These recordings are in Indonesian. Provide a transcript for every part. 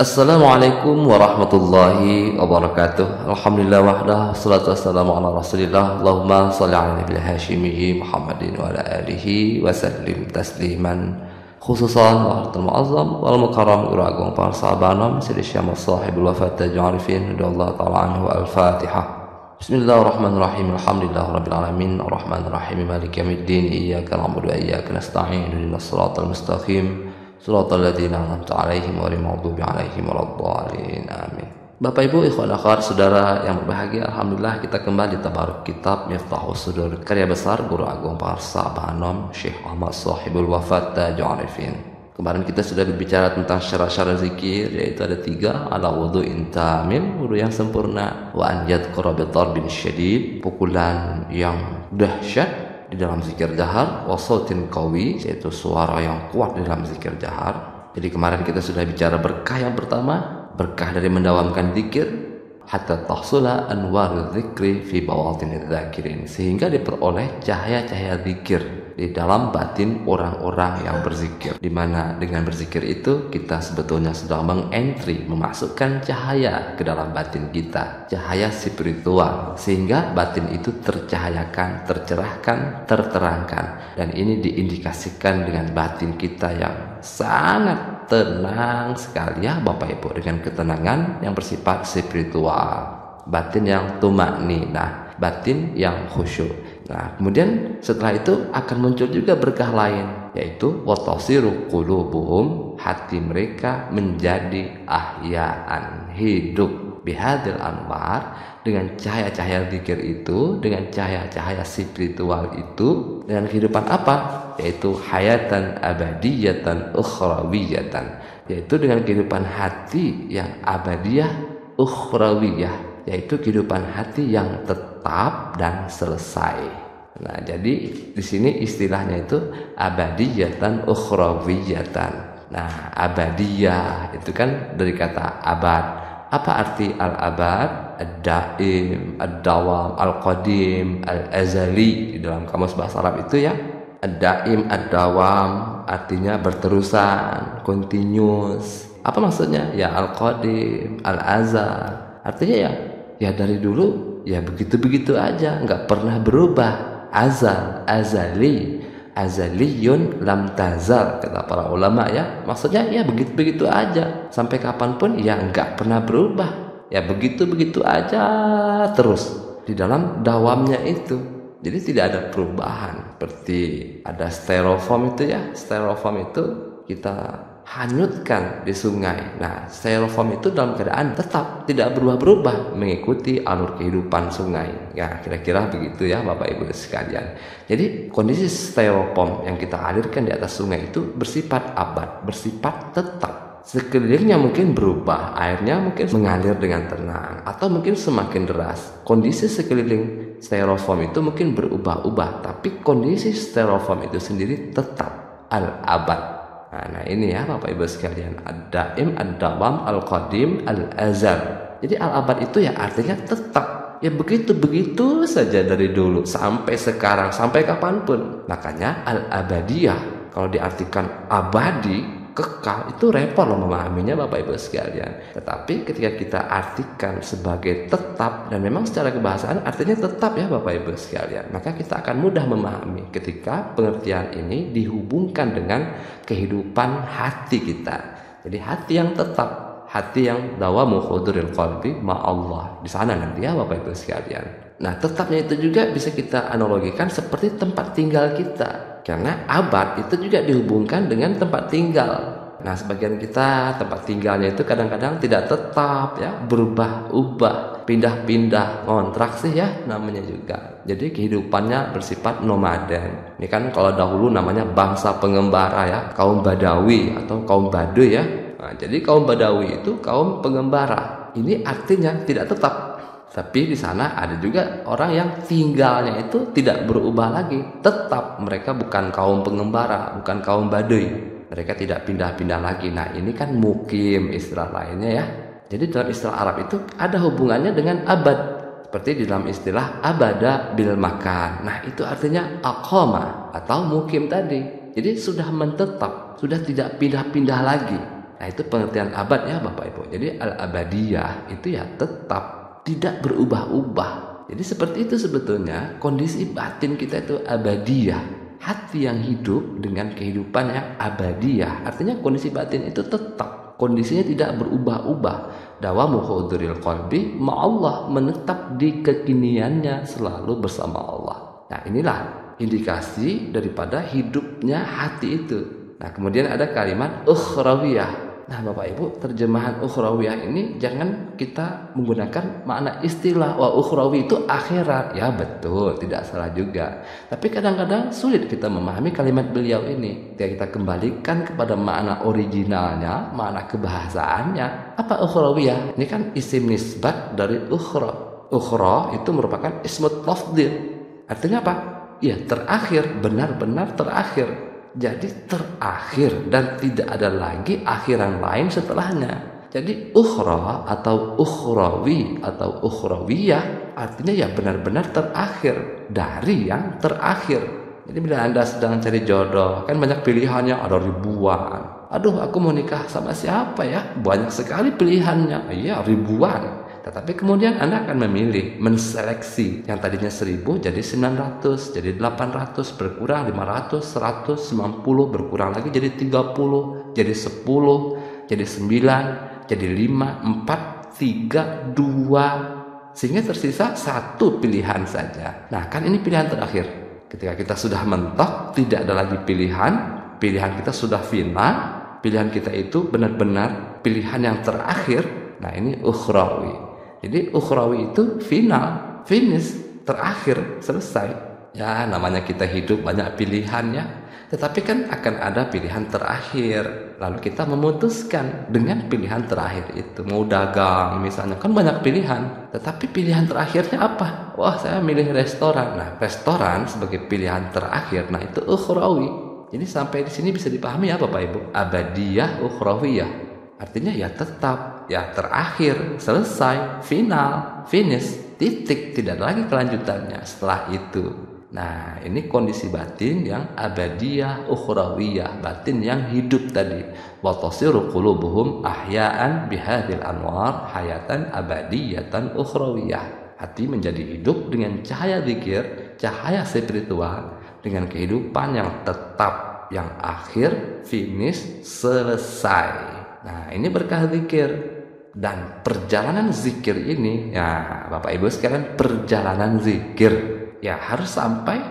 Assalamualaikum warahmatullahi wabarakatuh. Alhamdulillah wahdah, wassalatu wassalamu ala rasulillah. Allahumma salli ala nabil hashimiyyi Muhammadin wa ala alihi wa sallim tasliman. Khususan wa'alatul mu'azzam wal mukarram uragung para sahabanam Sidi Syamah sahibul wafat taj'arifin radhiyallahu ta'ala anhu. Al-Fatihah. Bismillahirrahmanirrahim. Alhamdulillah rabbil alamin arrahmanirrahim maliki yaumiddin iyyaka na'budu wa iyyaka nasta'in ihdinas siratal mustaqim Shiratal ladzina an'amta 'alaihim ghairil maghdubi 'alaihim waladdallin. Amin. Bapak Ibu, ikhwan akhwat, saudara yang berbahagia, alhamdulillah kita kembali tabaruk kitab Miftahus Sudur, karya besar Guru Agung Parsa Bahanom Syekh Ahmad Sahibul Wafat Taj'arifin. Kemarin kita sudah berbicara tentang syarat-syarat zikir, yaitu ada 3. Ala wudu'in tamim, wudu yang sempurna, wa an yadhkura bi darbin syadid, pukulan yang dahsyat di dalam zikir jahar, wasautin qawi, yaitu suara yang kuat di dalam zikir jahar. Jadi kemarin kita sudah bicara berkah yang pertama, berkah dari mendawamkan zikir, hatta tahsula anwarul dzikri fi bawatinidz dzakirin, sehingga diperoleh cahaya-cahaya zikir di dalam batin orang-orang yang berzikir, di mana dengan berzikir itu kita sebetulnya sedang mengentry, memasukkan cahaya ke dalam batin kita, cahaya spiritual, sehingga batin itu tercahayakan, tercerahkan, terterangkan, dan ini diindikasikan dengan batin kita yang sangat tenang sekali ya Bapak Ibu, dengan ketenangan yang bersifat spiritual, batin yang tumakninah, batin yang khusyuk. Nah, kemudian setelah itu akan muncul juga berkah lain, yaitu watasiru qulubuhum, hati mereka menjadi ahyaan, hidup bihadil anwar, dengan cahaya-cahaya zikir itu, dengan cahaya-cahaya spiritual itu, dengan kehidupan apa? Yaitu hayatan abadiyatan ukhrawiyatan, yaitu dengan kehidupan hati yang abadiyah ukhrawiyah, yaitu kehidupan hati yang tetap dan selesai. Nah, jadi di sini istilahnya itu abadiyatan ukhrawiyatan. Nah, abadiyah itu kan dari kata abad. Apa arti al-abad? Ad-daim, ad-dawam, al-qadim, al-azali. Di dalam kamus bahasa Arab itu ya, ad-daim, ad-dawam artinya berterusan, continuous. Apa maksudnya? Ya al-qadim, al-azal. Artinya ya dari dulu ya begitu-begitu aja, nggak pernah berubah. Azal, azali, azaliyun lam tazal, kata para ulama ya. Maksudnya ya begitu-begitu aja, sampai kapanpun ya nggak pernah berubah, ya begitu-begitu aja terus di dalam dawamnya itu. Jadi tidak ada perubahan. Seperti ada styrofoam itu ya, styrofoam itu kita hanyutkan di sungai. Nah, styrofoam itu dalam keadaan tetap tidak berubah-berubah mengikuti alur kehidupan sungai. Ya, kira-kira begitu ya Bapak Ibu sekalian. Jadi kondisi styrofoam yang kita alirkan di atas sungai itu bersifat abad, bersifat tetap. Sekelilingnya mungkin berubah, airnya mungkin mengalir dengan tenang atau mungkin semakin deras. Kondisi sekeliling styrofoam itu mungkin berubah-ubah, tapi kondisi styrofoam itu sendiri tetap al-abad. Nah ini ya Bapak Ibu sekalian, ad-daim, ad-dawam, al-qadim, al-azal. Jadi al-abad itu ya artinya tetap, ya begitu-begitu saja dari dulu sampai sekarang, sampai kapanpun. Makanya al-abadiyah kalau diartikan abadi, kekal, itu repot loh memahaminya Bapak Ibu sekalian. Tetapi ketika kita artikan sebagai tetap, dan memang secara kebahasaan artinya tetap ya Bapak Ibu sekalian, maka kita akan mudah memahami ketika pengertian ini dihubungkan dengan kehidupan hati kita. Jadi hati yang tetap, hati yang dawamu huduril qalbi ma'allah, di sana nanti ya Bapak Ibu sekalian. Nah, tetapnya itu juga bisa kita analogikan seperti tempat tinggal kita. Karena abad itu juga dihubungkan dengan tempat tinggal. Nah, sebagian kita tempat tinggalnya itu kadang-kadang tidak tetap ya, berubah-ubah, pindah-pindah, ngontrak sih ya namanya juga. Jadi kehidupannya bersifat nomaden. Ini kan kalau dahulu namanya bangsa pengembara ya, kaum Badawi atau kaum Baduy ya. Nah, jadi kaum Badawi itu kaum pengembara. Ini artinya tidak tetap. Tapi di sana ada juga orang yang tinggalnya itu tidak berubah lagi, tetap mereka bukan kaum pengembara, bukan kaum Baduy, mereka tidak pindah-pindah lagi. Nah ini kan mukim istilah lainnya ya. Jadi dalam istilah Arab itu ada hubungannya dengan abad, seperti di dalam istilah abada bil makan. Nah itu artinya aqama atau mukim tadi. Jadi sudah menetap, sudah tidak pindah-pindah lagi. Nah itu pengertian abad ya Bapak Ibu. Jadi al-abadiyah itu ya tetap tidak berubah-ubah. Jadi seperti itu sebetulnya kondisi batin kita itu abadiyah. Hati yang hidup dengan kehidupan yang abadiyah. Artinya kondisi batin itu tetap. Kondisinya tidak berubah-ubah. Dawamu huduril qalbi ma'allah, menetap di kekiniannya selalu bersama Allah. Nah inilah indikasi daripada hidupnya hati itu. Nah kemudian ada kalimat ukhrawiyah. Nah Bapak Ibu, terjemahan ukhrawiyah ini jangan kita menggunakan makna istilah wah ukhrawi itu akhirat. Ya betul, tidak salah juga. Tapi kadang-kadang sulit kita memahami kalimat beliau ini. Kita kembalikan kepada makna originalnya, makna kebahasaannya. Apa ukhrawiyah? Ini kan isim nisbat dari ukhra. Ukhra itu merupakan ismut tafdil. Artinya apa? Ya terakhir, benar-benar terakhir. Jadi terakhir dan tidak ada lagi akhiran lain setelahnya. Jadi ukhra atau ukhrawi atau ukhrawiyah artinya ya benar-benar terakhir dari yang terakhir. Jadi bila Anda sedang cari jodoh, kan banyak pilihannya, ada ribuan. Aduh, aku mau nikah sama siapa ya? Banyak sekali pilihannya. Iya, ribuan. Tetapi kemudian Anda akan memilih, menseleksi yang tadinya 1000 jadi 900, jadi 800, berkurang 500, 100, 90, berkurang lagi jadi 30, jadi 10, jadi 9, jadi 5, 4, 3, 2, sehingga tersisa satu pilihan saja. Nah kan ini pilihan terakhir. Ketika kita sudah mentok, tidak ada lagi pilihan, pilihan kita sudah final, pilihan kita itu benar-benar pilihan yang terakhir. Nah ini ukhrawi. Jadi ukhrawi itu final, finish, terakhir, selesai. Ya namanya kita hidup banyak pilihannya. Tetapi kan akan ada pilihan terakhir. Lalu kita memutuskan dengan pilihan terakhir itu. Mau dagang misalnya, kan banyak pilihan. Tetapi pilihan terakhirnya apa? Wah saya milih restoran. Nah restoran sebagai pilihan terakhir, nah itu ukhrawi. Jadi sampai di sini bisa dipahami ya Bapak Ibu. Abadiyah, ukhrawiyah. Artinya ya tetap, ya terakhir, selesai, final, finish, titik, tidak ada lagi kelanjutannya setelah itu. Nah ini kondisi batin yang abadiyah, ukhrawiyah, batin yang hidup tadi. Wa tasiru qulubuhum ahya'an bihadil anwar hayatan abadiyatan ukhrawiyah. Hati menjadi hidup dengan cahaya zikir, cahaya spiritual, dengan kehidupan yang tetap, yang akhir, finish, selesai. Nah ini berkah zikir. Dan perjalanan zikir ini, ya Bapak Ibu sekalian, perjalanan zikir ya harus sampai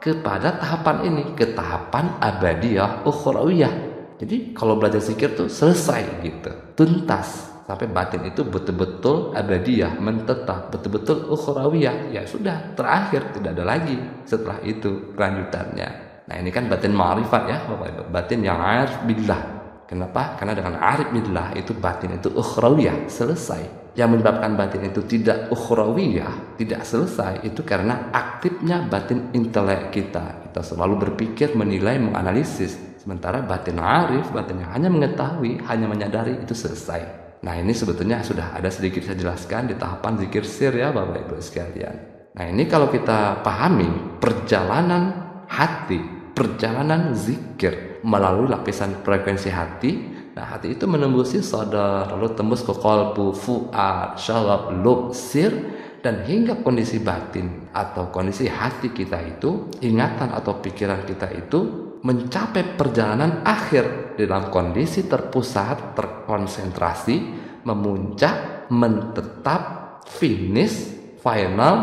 kepada tahapan ini, ke tahapan abadiyah ukhrawiyah. Jadi kalau belajar zikir tuh selesai gitu, tuntas, sampai batin itu betul-betul abadiyah, mentetap, betul-betul ukhrawiyah. Ya sudah, terakhir, tidak ada lagi setelah itu kelanjutannya. Nah ini kan batin ma'rifat ya Bapak Ibu, batin yang arif billah. Kenapa? Karena dengan arif billah itu batin itu ukhrawiyah, selesai. Yang menyebabkan batin itu tidak ukhrawiyah, tidak selesai, itu karena aktifnya batin intelek kita. Kita selalu berpikir, menilai, menganalisis. Sementara batin arif, batin yang hanya mengetahui, hanya menyadari, itu selesai. Nah ini sebetulnya sudah ada sedikit saya jelaskan di tahapan zikir sir ya Bapak Ibu sekalian. Nah ini kalau kita pahami perjalanan hati, perjalanan zikir melalui lapisan frekuensi hati. Nah hati itu menembusi sadar, lalu tembus ke qalbu, fuad, syarab, lub, sir, dan hingga kondisi batin atau kondisi hati kita itu, ingatan atau pikiran kita itu mencapai perjalanan akhir dalam kondisi terpusat, terkonsentrasi, memuncak, menetap, finish, final,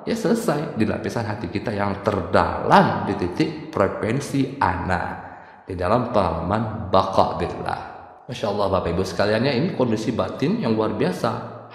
ya selesai di lapisan hati kita yang terdalam di titik frekuensi ana, di dalam pengalaman baqa billah. Masya Allah Bapak Ibu sekaliannya, ini kondisi batin yang luar biasa,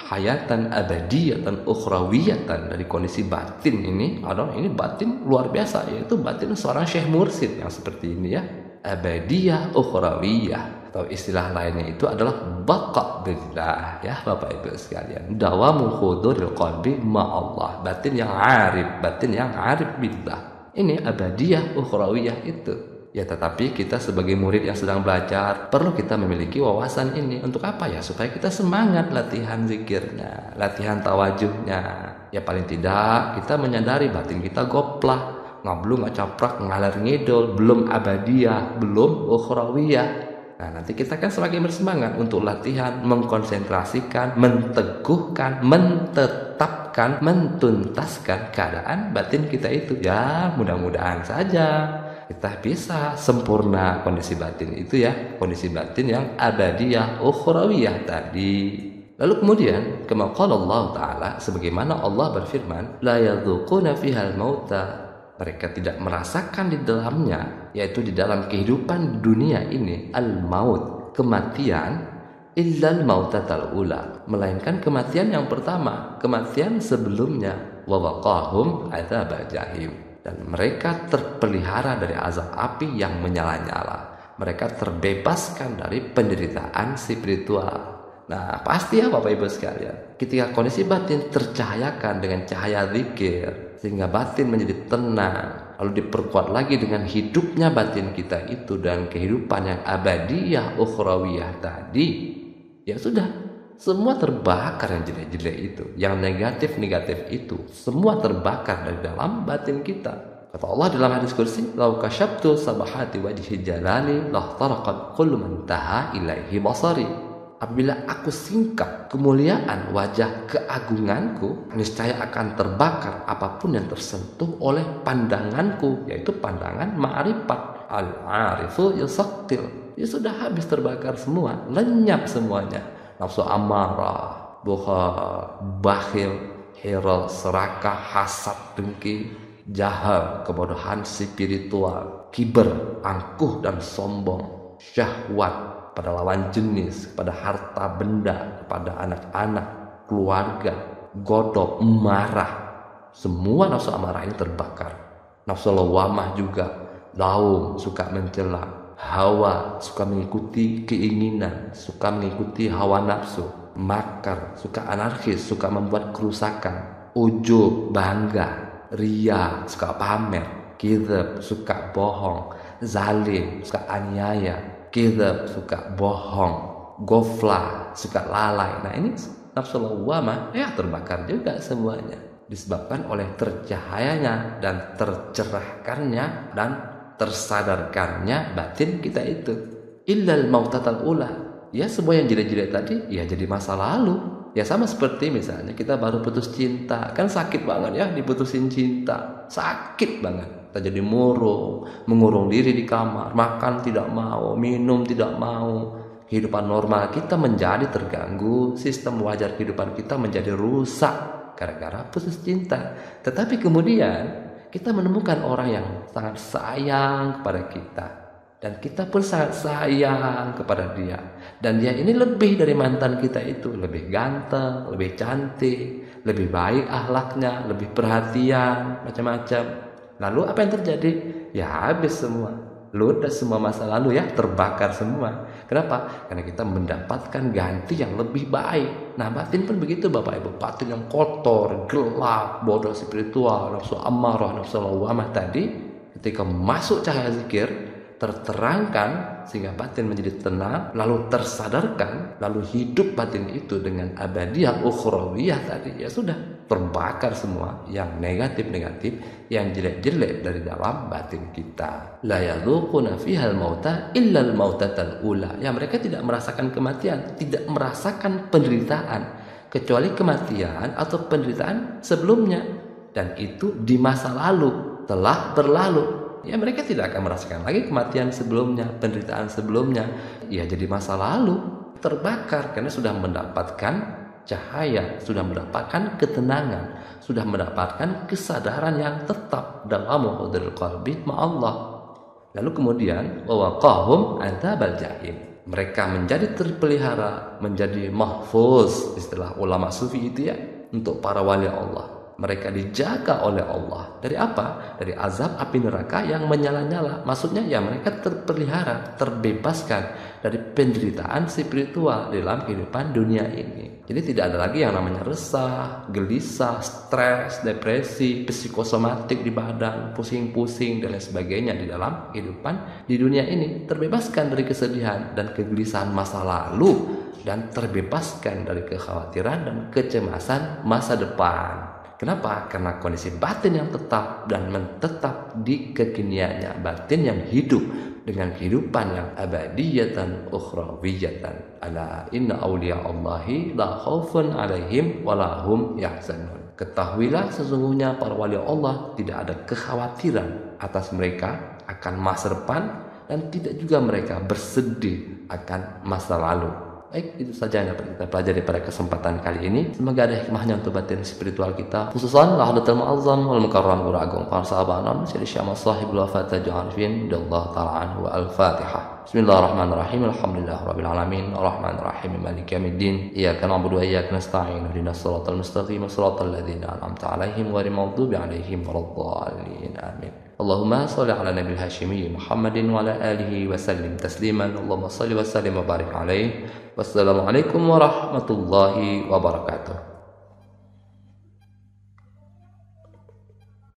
hayatan abadiyatan ukhrawiyatan. Dari kondisi batin ini, ini batin luar biasa, yaitu batin seorang syekh mursyid yang seperti ini ya, abadiyah ukhrawiyah, atau istilah lainnya itu adalah baqa billah ya Bapak Ibu sekalian. Dawamu huduril qalbi ma'allah, batin yang arif billah. Ini abadiyah ukhrawiyah itu. Ya tetapi kita sebagai murid yang sedang belajar, perlu kita memiliki wawasan ini. Untuk apa ya? Supaya kita semangat latihan zikirnya, latihan tawajuhnya. Ya paling tidak kita menyadari batin kita goplah, ngablung, ngacaprak, ngalir ngidul, belum abadiyah, belum ukhrawiyah. Nah, nanti kita kan semakin bersemangat untuk latihan, mengkonsentrasikan, menteguhkan, menetapkan, mentuntaskan keadaan batin kita itu. Ya, mudah-mudahan saja kita bisa sempurna kondisi batin itu ya, kondisi batin yang abadiyah, ukhrawiyah tadi. Lalu kemudian, kama qala Allah Ta'ala, sebagaimana Allah berfirman, la yadzuquna fihal mauta, mereka tidak merasakan di dalamnya, yaitu di dalam kehidupan dunia ini, al-maut, kematian, illal mautatal ula, melainkan kematian yang pertama, kematian sebelumnya, wa waqahum adzabal jahim, dan mereka terpelihara dari azab api yang menyala-nyala, mereka terbebaskan dari penderitaan spiritual. Nah, pasti ya Bapak Ibu sekalian, ketika kondisi batin tercahayakan dengan cahaya zikir, sehingga batin menjadi tenang, lalu diperkuat lagi dengan hidupnya batin kita itu dan kehidupan yang abadiyah, ukhrawiyah tadi, ya sudah, semua terbakar yang jelek-jelek itu, yang negatif-negatif itu, semua terbakar dari dalam batin kita. Kata Allah dalam hadis kursi, lau kasyabtu sabahati wajhi jalali lahtaraqat kullu man taha ilaihi basari. Apabila aku singkap kemuliaan wajah keagunganku, niscaya akan terbakar apapun yang tersentuh oleh pandanganku, yaitu pandangan ma'rifat. Al-arifu yusaktil, ya sudah habis terbakar semua, lenyap semuanya. Nafsu amarah, bakhil, hira, serakah, hasad, dengki, jahal, kebodohan spiritual, kiber, angkuh dan sombong, syahwat pada lawan jenis, pada harta benda, pada anak-anak, keluarga, godok, marah. Semua nafsu amarah ini terbakar. Nafsu lawamah juga, laum, suka mencela, hawa, suka mengikuti keinginan, suka mengikuti hawa nafsu, makar, suka anarkis, suka membuat kerusakan, ujub, bangga, ria, suka pamer, kidzab, suka bohong, zalim, suka aniaya, kidzab, suka bohong, goflah, suka lalai. Nah, ini nafsu lawamah ya terbakar juga semuanya, disebabkan oleh tercahayanya dan tercerahkannya dan tersadarkannya batin kita itu. Illal mautatal ula, ya semua yang jelek-jelek tadi ya jadi masa lalu. Ya sama seperti misalnya kita baru putus cinta, kan sakit banget ya diputusin cinta, sakit banget. Kita jadi murung, mengurung diri di kamar, makan tidak mau, minum tidak mau. Kehidupan normal kita menjadi terganggu, sistem wajar kehidupan kita menjadi rusak gara-gara putus cinta. Tetapi kemudian kita menemukan orang yang sangat sayang kepada kita, dan kita pun sangat sayang kepada dia, dan dia ini lebih dari mantan kita itu, lebih ganteng, lebih cantik, lebih baik akhlaknya, lebih perhatian, macam-macam. Lalu apa yang terjadi? Ya habis semua, ludes semua masa lalu ya, terbakar semua. Kenapa? Karena kita mendapatkan ganti yang lebih baik. Nah, batin pun begitu Bapak Ibu, batin yang kotor, gelap, bodoh spiritual, nafsu amarah, nafsu lawamah tadi, ketika masuk cahaya zikir, terterangkan sehingga batin menjadi tenang, lalu tersadarkan, lalu hidup batin itu dengan abadiyah, ukhrawiyah tadi, ya sudah, terbakar semua yang negatif-negatif, yang jelek-jelek dari dalam batin kita. La yadzuquna fihal mauta illal mautatal ula. Ya, mereka tidak merasakan kematian, tidak merasakan penderitaan kecuali kematian atau penderitaan sebelumnya, dan itu di masa lalu, telah berlalu. Ya, mereka tidak akan merasakan lagi kematian sebelumnya, penderitaan sebelumnya. Ya, jadi masa lalu, terbakar karena sudah mendapatkan cahaya, sudah mendapatkan ketenangan, sudah mendapatkan kesadaran yang tetap dalam hudurul qalbi ma'allah. Lalu kemudian waqahum adzabal jahim, mereka menjadi terpelihara, menjadi mahfuz, istilah ulama sufi itu ya, untuk para wali Allah. Mereka dijaga oleh Allah dari apa? Dari azab api neraka yang menyala-nyala. Maksudnya ya mereka terpelihara, terbebaskan dari penderitaan spiritual dalam kehidupan dunia ini. Jadi tidak ada lagi yang namanya resah, gelisah, stres, depresi, psikosomatik di badan, pusing-pusing dan lain sebagainya di dalam kehidupan di dunia ini. Terbebaskan dari kesedihan dan kegelisahan masa lalu, dan terbebaskan dari kekhawatiran dan kecemasan masa depan. Kenapa? Karena kondisi batin yang tetap dan menetap di kekiniannya, batin yang hidup dengan kehidupan yang abadiyatan ukhrawiyatan. Ala inna awliya Allahi la khaufun alaihim walahum yahzanun. Ketahuilah sesungguhnya para wali Allah tidak ada kekhawatiran atas mereka akan masa depan dan tidak juga mereka bersedih akan masa lalu. Baik, itu saja yang dapat kita pelajari pada kesempatan kali ini. Semoga ada hikmahnya untuk batin spiritual kita. Khususan lahadatul mu'azzam wal mukarram guru agung para sahabat Nabi Sayyidi Syamah sahibul wafat Arifin radhiyallahu ta'ala anhu. Al-Fatihah. Bismillahirrahmanirrahim. Alhamdulillahirabbil alamin. Arrahmanirrahim. Maliki yaumiddin. Iyyaka na'budu wa iyyaka nasta'in. Ihdinas siratal mustaqim. Siratal ladzina an'amta 'alaihim ghairil maghdubi 'alaihim waladdallin. Amin. Allahumma shalli ala nabil hashimi Muhammadin wa ala alihi wa sallim tasliman. Allahumma shalli wa sallim wa barik alaihi. Wassalamualaikum warahmatullahi wabarakatuh.